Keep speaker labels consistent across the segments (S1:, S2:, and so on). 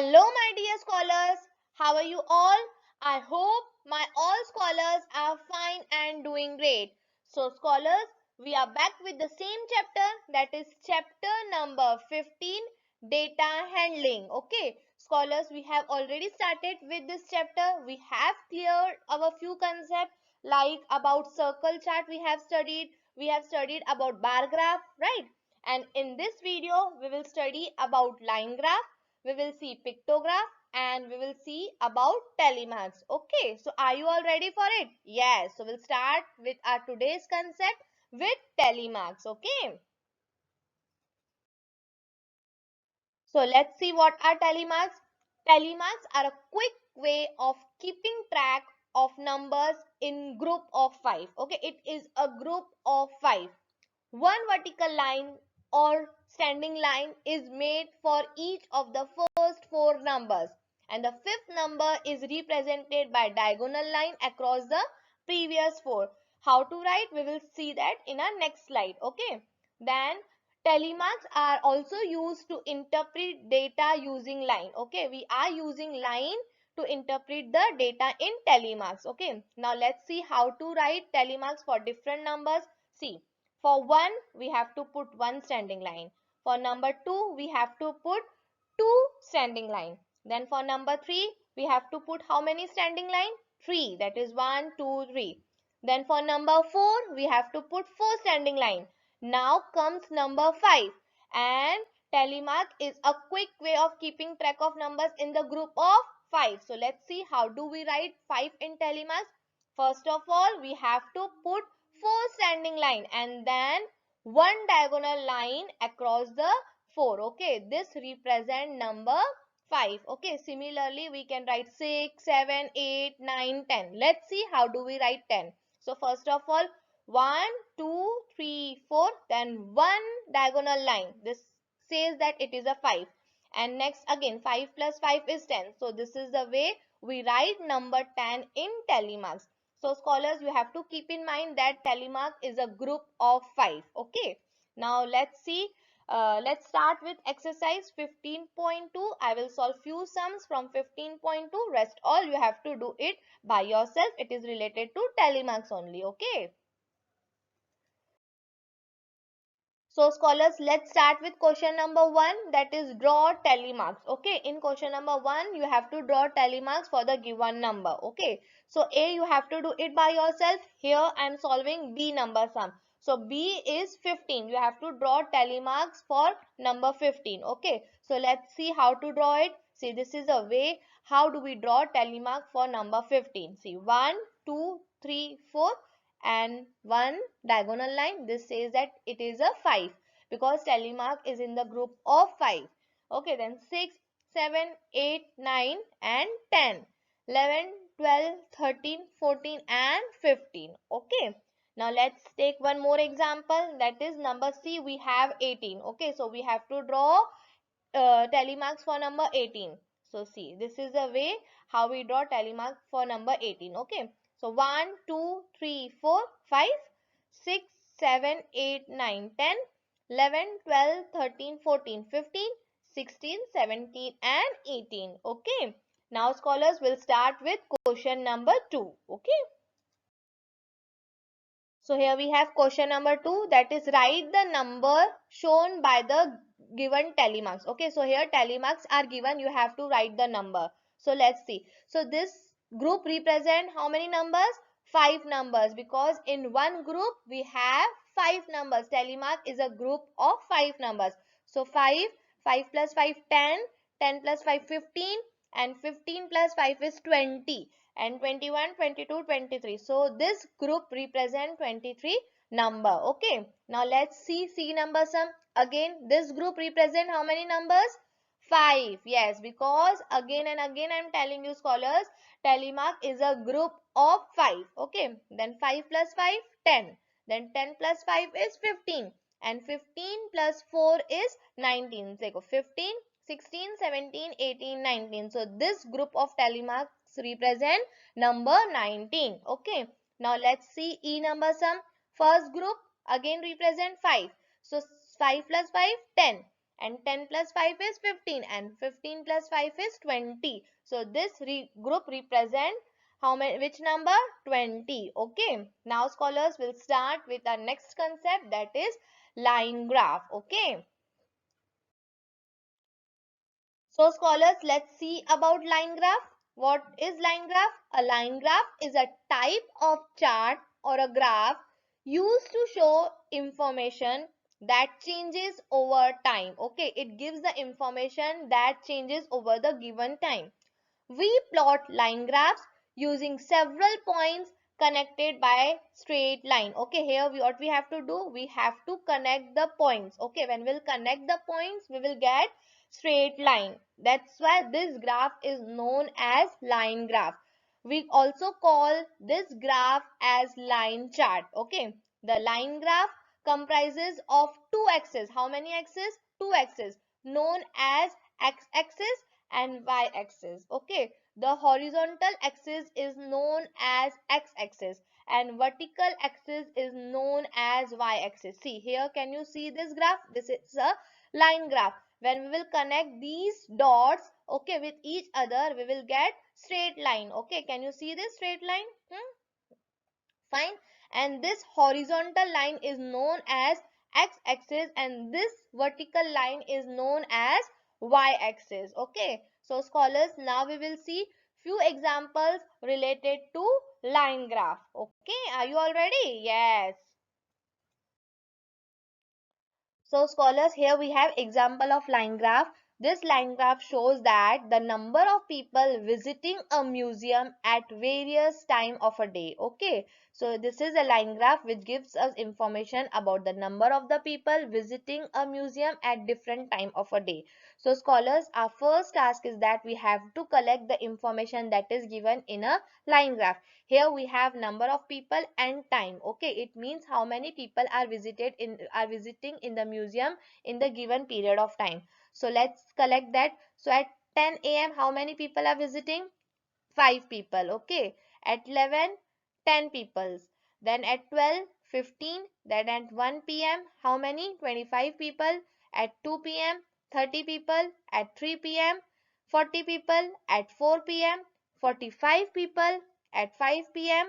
S1: Hello, my dear scholars. How are you all? I hope my all scholars are fine and doing great. So, scholars, we are back with the same chapter, that is chapter number 15, data handling. Okay, scholars, we have already started with this chapter. We have cleared our few concepts like about circle chart we have studied. We have studied about bar graph, right? And in this video, we will study about line graph, we will see pictograph, and we will see about telemarks. Okay, so are you all ready for it? Yes, so we'll start with our today's concept with telemarks. Okay, so let's see what are telemarks. Telemarks are a quick way of keeping track of numbers in group of 5. Okay, it is a group of 5. One vertical line or standing line is made for each of the first 4 numbers, and the fifth number is represented by diagonal line across the previous 4. How to write? We will see that in our next slide. Okay. Then telemarks are also used to interpret data using line. Okay. We are using line to interpret the data in telemarks. Okay. Now let's see how to write telemarks for different numbers. See. For 1, we have to put 1 standing line. For number 2, we have to put 2 standing line. Then for number 3, we have to put how many standing line? 3. That is 1, 2, 3. Then for number 4, we have to put 4 standing line. Now comes number 5. And telemark is a quick way of keeping track of numbers in the group of 5. So let's see how do we write 5 in telemark. First of all, we have to put 4 standing line and then 1 diagonal line across the 4. Okay, this represent number 5. Okay, similarly we can write 6, 7, 8, 9, 10. Let's see how do we write 10. So first of all, 1, 2, 3, 4, then 1 diagonal line. This says that it is a 5. And next again 5 plus 5 is 10. So this is the way we write number 10 in telemarks. So scholars, you have to keep in mind that telemark is a group of 5. Okay. Now let's see. Let's start with exercise 15.2. I will solve few sums from 15.2. Rest all you have to do it by yourself. It is related to telemarks only. Okay. So scholars, let's start with question number 1, that is draw telemarks. Okay, in question number 1, you have to draw telemarks for the given number. Okay, so A, you have to do it by yourself. Here I am solving B number sum. So B is 15. You have to draw telemarks for number 15. Okay, so let's see how to draw it. See, this is a way. How do we draw telemark for number 15? See, 1, 2, 3, 4 and 1 diagonal line. This says that it is a 5 because telemark is in the group of 5. Okay, then 6, 7, 8, 9 and 10, 11, 12, 13, 14 and 15. Okay, now let's take one more example, that is number C. We have 18. Okay, so we have to draw telemarks for number 18. So see, this is the way how we draw telemark for number 18. Okay, so 1, 2, 3, 4, 5, 6, 7, 8, 9, 10, 11, 12, 13, 14, 15, 16, 17 and 18. Okay, now scholars will start with question number 2. Okay, so here we have question number 2, that is write the number shown by the given telemarks. Okay, so here telemarks are given, you have to write the number. So let's see. So this group represent how many numbers? 5 numbers, because in one group we have 5 numbers. Telemark is a group of 5 numbers. So 5, 5 plus 5, 10, 10 plus 5, 15 and 15 plus 5 is 20 and 21, 22, 23. So this group represent 23 number. Okay, now let's see C number sum. Again this group represent how many numbers? 5. Yes, because again and again I am telling you scholars, telemark is a group of 5. Okay, then 5 plus 5, 10, then 10 plus 5 is 15 and 15 plus 4 is 19. So 15, 16, 17, 18, 19. So this group of telemarks represent number 19. Okay, now let's see E number sum. First group again represent 5. So 5 plus 5, 10 and 10 plus 5 is 15 and 15 plus 5 is 20. So this group represent how many, which number? 20. Okay. Now scholars will start with our next concept, that is line graph. Okay. So scholars, let's see about line graph. What is line graph? A line graph is a type of chart or a graph used to show information that changes over time. Okay, it gives the information that changes over the given time. We plot line graphs using several points connected by straight line. Okay, here what we have to do, we have to connect the points. Okay, when we'll connect the points, we will get straight line. That's why this graph is known as line graph. We also call this graph as line chart. Okay, the line graph comprises of two axes. How many axes? Two axes, known as x-axis and y-axis. Okay, the horizontal axis is known as x-axis and vertical axis is known as y-axis. See here, can you see this graph? This is a line graph. When we will connect these dots, okay, with each other, we will get straight line. Okay, can you see this straight line? Fine. And this horizontal line is known as x-axis and this vertical line is known as y-axis. Okay, so scholars, now we will see few examples related to line graph. Okay, are you all ready? Yes. So scholars, here we have example of line graph. This line graph shows that the number of people visiting a museum at various time of a day. Okay, so this is a line graph which gives us information about the number of the people visiting a museum at different time of a day. So scholars, our first task is that we have to collect the information that is given in a line graph. Here we have number of people and time. Okay, it means how many people are visiting in the museum in the given period of time. So let's collect that. So at 10 a.m. how many people are visiting? 5 people. Okay, at 11, 10 people. Then at 12, 15. Then at 1 p.m. how many? 25 people. At 2 p.m., 30 people. At 3 p.m., 40 people. At 4 p.m., 45 people. At 5 p.m.,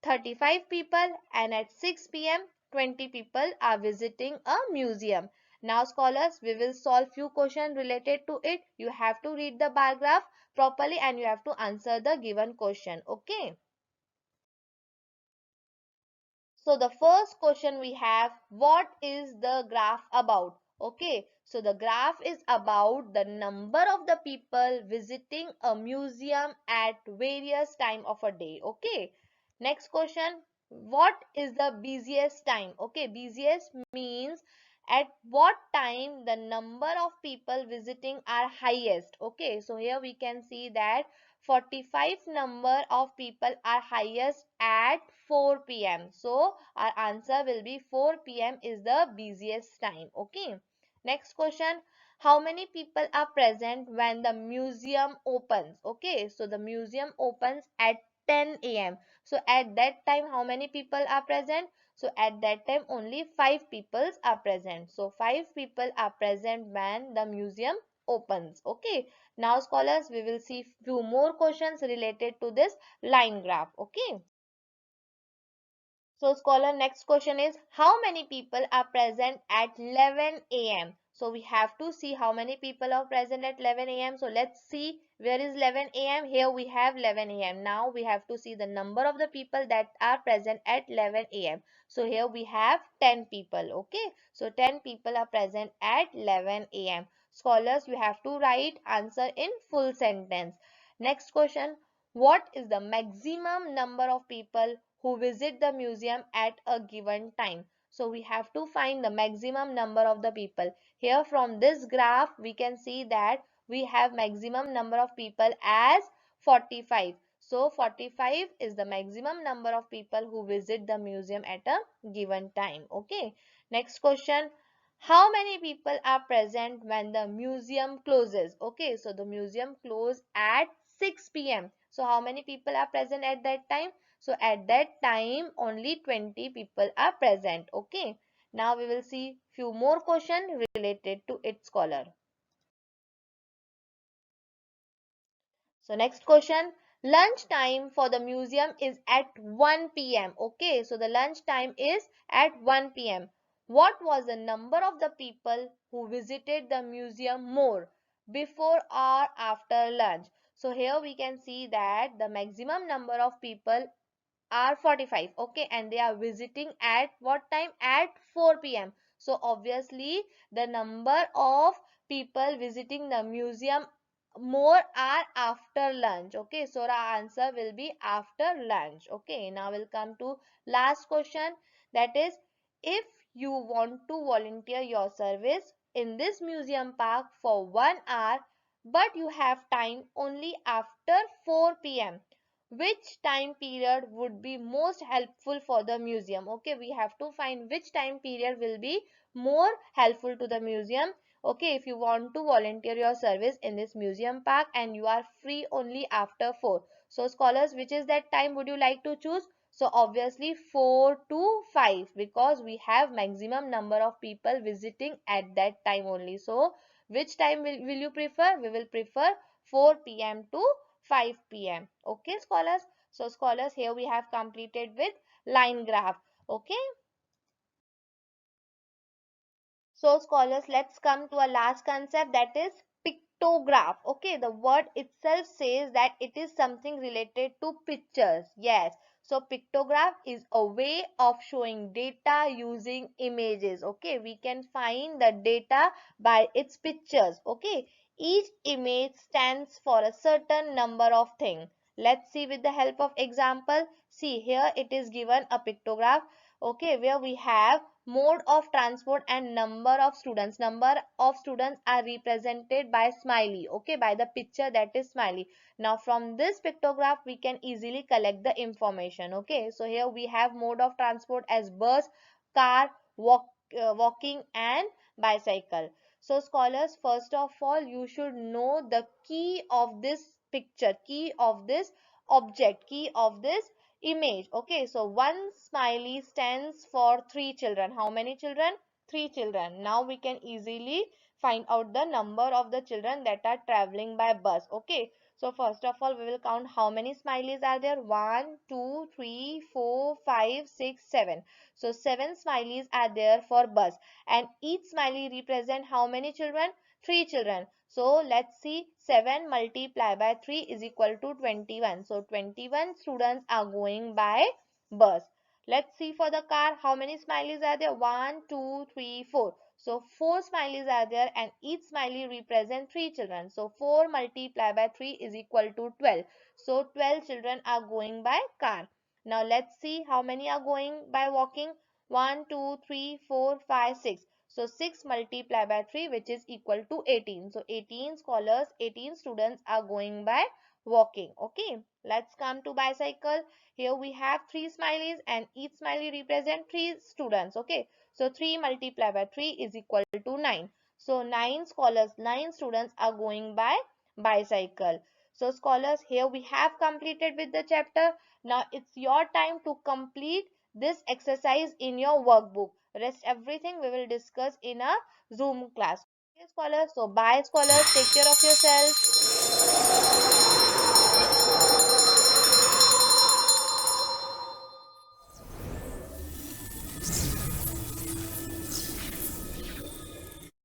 S1: 35 people, and at 6 p.m. 20 people are visiting a museum. Now scholars, we will solve few questions related to it. You have to read the bar graph properly and you have to answer the given question. Okay. So the first question we have, what is the graph about? Okay, so the graph is about the number of the people visiting a museum at various time of a day. Okay, next question, what is the busiest time? Okay, busiest means at what time the number of people visiting are highest. Okay, so here we can see that 45 number of people are highest at 4 p.m. So our answer will be 4 p.m. is the busiest time. Okay. Next question. How many people are present when the museum opens? Okay. So the museum opens at 10 a.m. So at that time, how many people are present? So at that time, only 5 people are present. So 5 people are present when the museum opens. Okay. Now scholars, we will see few more questions related to this line graph. Okay. So scholar, next question is how many people are present at 11 a.m. So we have to see how many people are present at 11 a.m. So let's see where is 11 a.m. Here we have 11 a.m. Now we have to see the number of the people that are present at 11 a.m. So here we have 10 people. Okay. So 10 people are present at 11 a.m. Scholars, we have to write answer in full sentence. Next question. What is the maximum number of people who visit the museum at a given time? So we have to find the maximum number of the people. Here from this graph we can see that we have maximum number of people as 45. So 45 is the maximum number of people who visit the museum at a given time. Okay. Next question. How many people are present when the museum closes? Okay, so the museum closes at 6 p.m. So how many people are present at that time? So at that time only 20 people are present. Okay. Now we will see few more questions related to its scholar. So next question, lunch time for the museum is at 1 p.m. Okay, so the lunch time is at 1 p.m. What was the number of the people who visited the museum more before or after lunch? So here we can see that the maximum number of people are 45, okay, and they are visiting at what time? At 4 p.m. So obviously the number of people visiting the museum more are after lunch, okay, so our answer will be after lunch. Okay, now we'll come to last question, that is, if you want to volunteer your service in this museum park for 1 hour but you have time only after 4 p.m., which time period would be most helpful for the museum? Okay, we have to find which time period will be more helpful to the museum. Okay, if you want to volunteer your service in this museum park and you are free only after 4, so scholars, which is that time would you like to choose? So obviously 4 to 5, because we have maximum number of people visiting at that time only. So which time will you prefer? We will prefer 4 p.m. to 5 p.m. Okay, scholars. So scholars, here we have completed with line graph. Okay. So scholars, let's come to a last concept, that is pictograph. Okay, the word itself says that it is something related to pictures. Yes. So pictograph is a way of showing data using images. Okay, we can find the data by its pictures. Okay, each image stands for a certain number of things. Let's see with the help of example. See, here it is given a pictograph, okay, where we have mode of transport and number of students. Number of students are represented by smiley, okay, by the picture, that is smiley. Now from this pictograph we can easily collect the information. Okay, so here we have mode of transport as bus, car, walking and bicycle. So scholars, first of all you should know the key of this picture, key of this object, key of this image. Okay, so one smiley stands for three children. How many children? Three children. Now we can easily find out the number of the children that are traveling by bus. Okay, so first of all we will count how many smileys are there. 1 2 3 4 5 6 7. So 7 smileys are there for bus, and each smiley represent how many children? Three children. So let's see, 7 multiplied by 3 is equal to 21. So 21 students are going by bus. Let's see for the car, how many smileys are there? 1, 2, 3, 4. So 4 smileys are there and each smiley represents 3 children. So 4 multiplied by 3 is equal to 12. So 12 children are going by car. Now let's see how many are going by walking. 1, 2, 3, 4, 5, 6. So 6 multiplied by 3, which is equal to 18. So 18 scholars, 18 students are going by walking. Okay, let's come to bicycle. Here we have 3 smileys and each smiley represent 3 students. Okay, so 3 multiplied by 3 is equal to 9. So 9 scholars, 9 students are going by bicycle. So scholars, here we have completed with the chapter. Now it's your time to complete this exercise in your workbook. Rest everything we will discuss in a Zoom class. Okay, scholars. So bye, scholars. Take care of yourself.